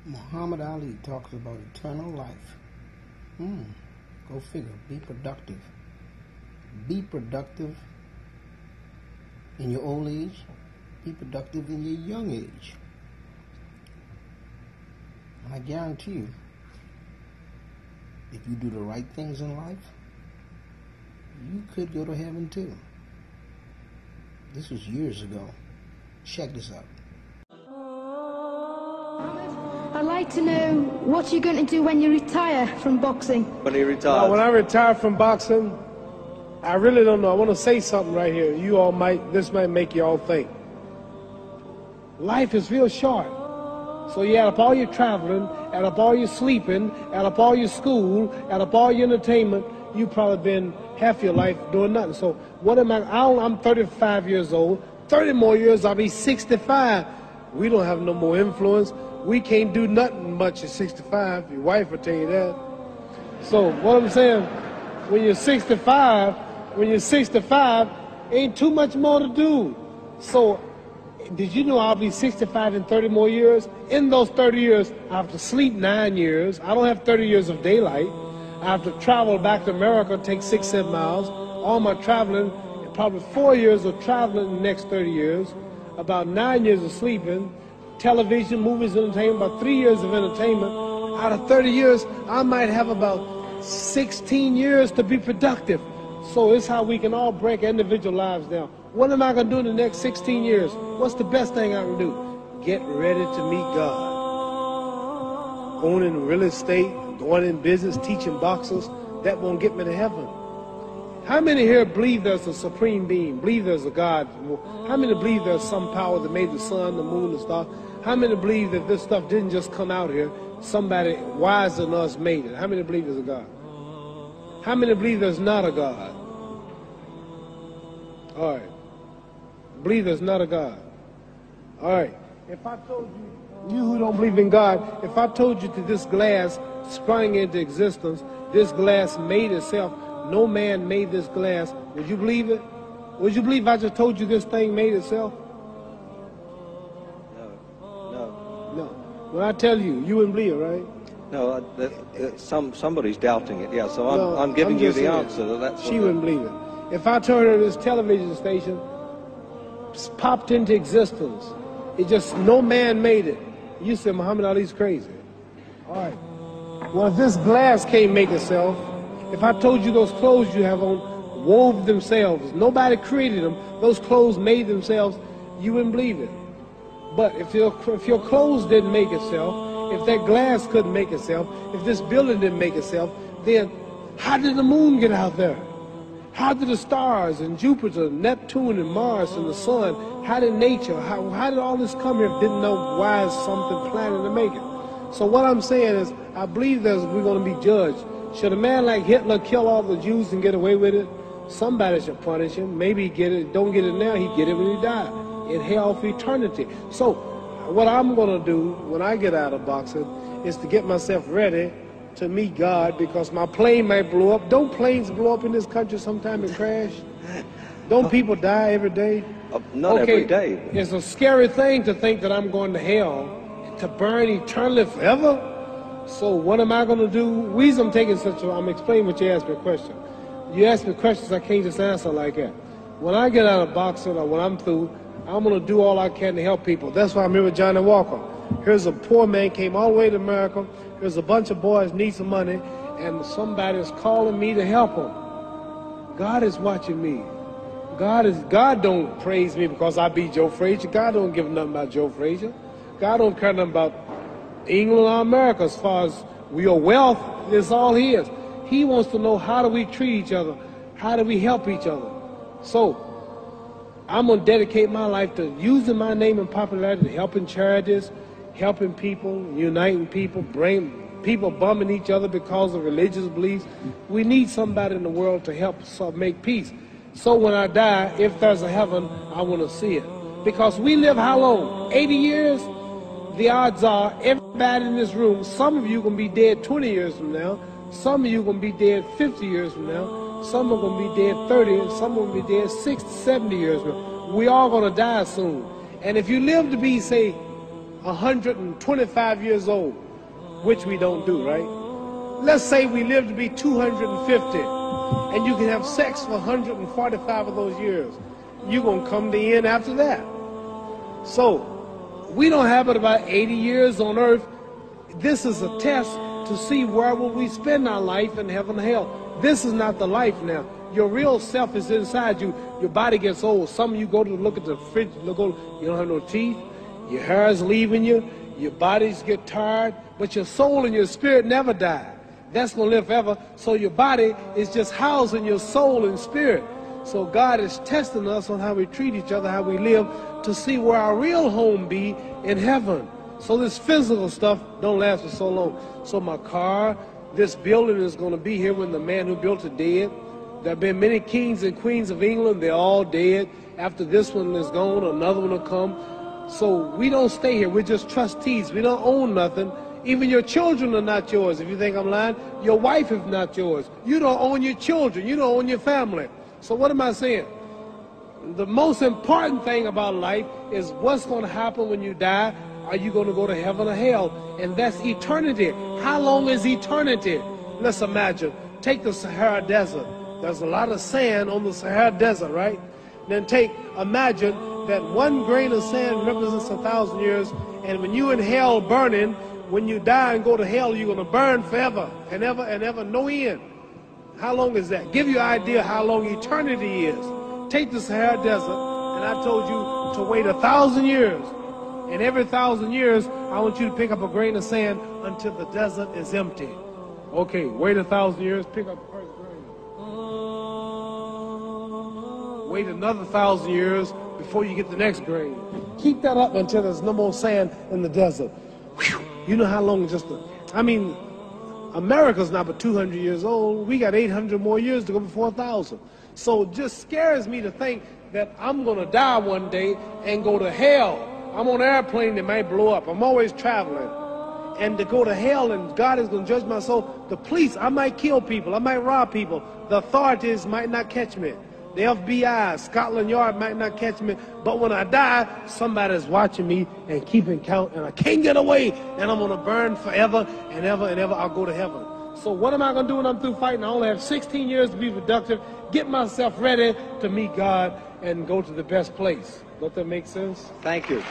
Muhammad Ali talks about eternal life. Go figure. Be productive. Be productive in your old age. Be productive in your young age. And I guarantee you, if you do the right things in life, you could go to heaven too. This was years ago. Check this out. I'd like to know what you're going to do when you retire from boxing. When he retires? When I retire from boxing, I really don't know. I want to say something right here. This might make you all think. Life is real short. So you add up all your traveling, add up all your sleeping, add up all your school, add up all your entertainment, you've probably been half your life doing nothing. So what am I'm 35 years old. 30 more years, I'll be 65. We don't have no more influence. We can't do nothing much at 65. Your wife will tell you that. So what I'm saying, when you're 65, ain't too much more to do. So did you know I'll be 65 in 30 more years? In those 30 years, I have to sleep 9 years. I don't have 30 years of daylight. I have to travel back to America, take 6-7 miles. All my traveling, probably 4 years of traveling in the next 30 years. About 9 years of sleeping. Television, movies, entertainment, about 3 years of entertainment. Out of 30 years, I might have about 16 years to be productive. So it's how we can all break individual lives down. What am I going to do in the next 16 years? What's the best thing I can do? Get ready to meet God. Owning real estate, going in business, teaching boxers, that won't get me to heaven. How many here believe there's a supreme being, believe there's a God? How many believe there's some power that made the sun, the moon, the stars? How many believe that this stuff didn't just come out here? Somebody wiser than us made it. How many believe there's a God? How many believe there's not a God? All right. Believe there's not a God. All right. If I told you who don't believe in God, if I told you that this glass sprang into existence, this glass made itself, no man made this glass, would you believe it? Would you believe I just told you this thing made itself? No. When I tell you, you wouldn't believe it, right? No, somebody's doubting it, yeah, so I'm giving you the answer. That's she wouldn't believe it. If I told her this television station popped into existence, it just, no man made it, you said Muhammad Ali's crazy. All right. Well, if this glass can't make itself, if I told you those clothes you have on wove themselves, nobody created them, those clothes made themselves, you wouldn't believe it. But if your clothes didn't make itself, if that glass couldn't make itself, if this building didn't make itself, then how did the moon get out there? How did the stars and Jupiter, Neptune and Mars and the sun, how did nature, how did all this come here? Didn't know why is something planning to make it. So what I'm saying is, I believe we're going to be judged. Should a man like Hitler kill all the Jews and get away with it? Somebody should punish him. Maybe he get it, don't get it now, he get it when he died. In hell for eternity. So what I'm going to do when I get out of boxing is to get myself ready to meet God, because my plane might blow up. Don't planes blow up in this country sometime and crash? Don't people die every day? Not every day. It's a scary thing to think that I'm going to hell to burn eternally forever. So what am I going to do? The reason I'm explaining what you asked me a question. You ask me questions I can't just answer like that. When I get out of boxing or when I'm through, I'm going to do all I can to help people. That's why I'm here with Johnny Walker. Here's a poor man, came all the way to America. Here's a bunch of boys need some money, and somebody is calling me to help them. God is watching me. God don't praise me because I beat Joe Frazier. God don't give nothing about Joe Frazier. God don't care nothing about England or America as far as your wealth. It's all his. He wants to know, how do we treat each other? How do we help each other? So I'm going to dedicate my life to using my name and popularity, to helping charities, helping people, uniting people, bring people bumming each other because of religious beliefs. We need somebody in the world to help make peace. So when I die, if there's a heaven, I want to see it. Because we live how long? 80 years? The odds are everybody in this room, some of you are going to be dead 20 years from now, some of you are going to be dead 50 years from now, some are going to be dead 30, and some are going to be dead 60, 70 years from now. We all going to die soon. And if you live to be, say, 125 years old, which we don't do, right? Let's say we live to be 250, and you can have sex for 145 of those years. You're going to come to the end after that. So, we don't have it about 80 years on earth. This is a test to see where will we spend our life in heaven and hell. This is not the life now. Your real self is inside you. Your body gets old. Some of you go to look at the fridge, you don't have no teeth. Your hair is leaving you. Your bodies get tired. But your soul and your spirit never die. That's going to live forever. So your body is just housing your soul and spirit. So God is testing us on how we treat each other, how we live, to see where our real home be in heaven. So this physical stuff don't last for so long. So my car, this building is going to be here when the man who built it dead. There have been many kings and queens of England. They're all dead. After this one is gone, another one will come. So we don't stay here. We're just trustees. We don't own nothing. Even your children are not yours. If you think I'm lying, your wife is not yours. You don't own your children. You don't own your family. So what am I saying? The most important thing about life is what's going to happen when you die. Are you going to go to heaven or hell? And that's eternity. How long is eternity? Let's imagine. Take the Sahara Desert. There's a lot of sand on the Sahara Desert, right? Then imagine that one grain of sand represents 1,000 years. And when you're in hell burning, when you die and go to hell, you're going to burn forever and ever and ever, no end. How long is that? Give you an idea how long eternity is. Take the Sahara Desert, and I told you to wait 1,000 years. And every 1,000 years, I want you to pick up a grain of sand until the desert is empty. Okay, wait 1,000 years, pick up the first grain. Wait another 1,000 years before you get the next grain. Keep that up until there's no more sand in the desert. Whew. You know how long America's not but 200 years old. We got 800 more years to go before 1,000. So it just scares me to think that I'm going to die one day and go to hell. I'm on an airplane that might blow up. I'm always traveling. And to go to hell and God is going to judge my soul. The police, I might kill people. I might rob people. The authorities might not catch me. The FBI, Scotland Yard might not catch me. But when I die, somebody's watching me and keeping count. And I can't get away. And I'm going to burn forever and ever and ever. I'll go to heaven. So what am I going to do when I'm through fighting? I only have 16 years to be productive. Get myself ready to meet God and go to the best place. Don't that make sense? Thank you.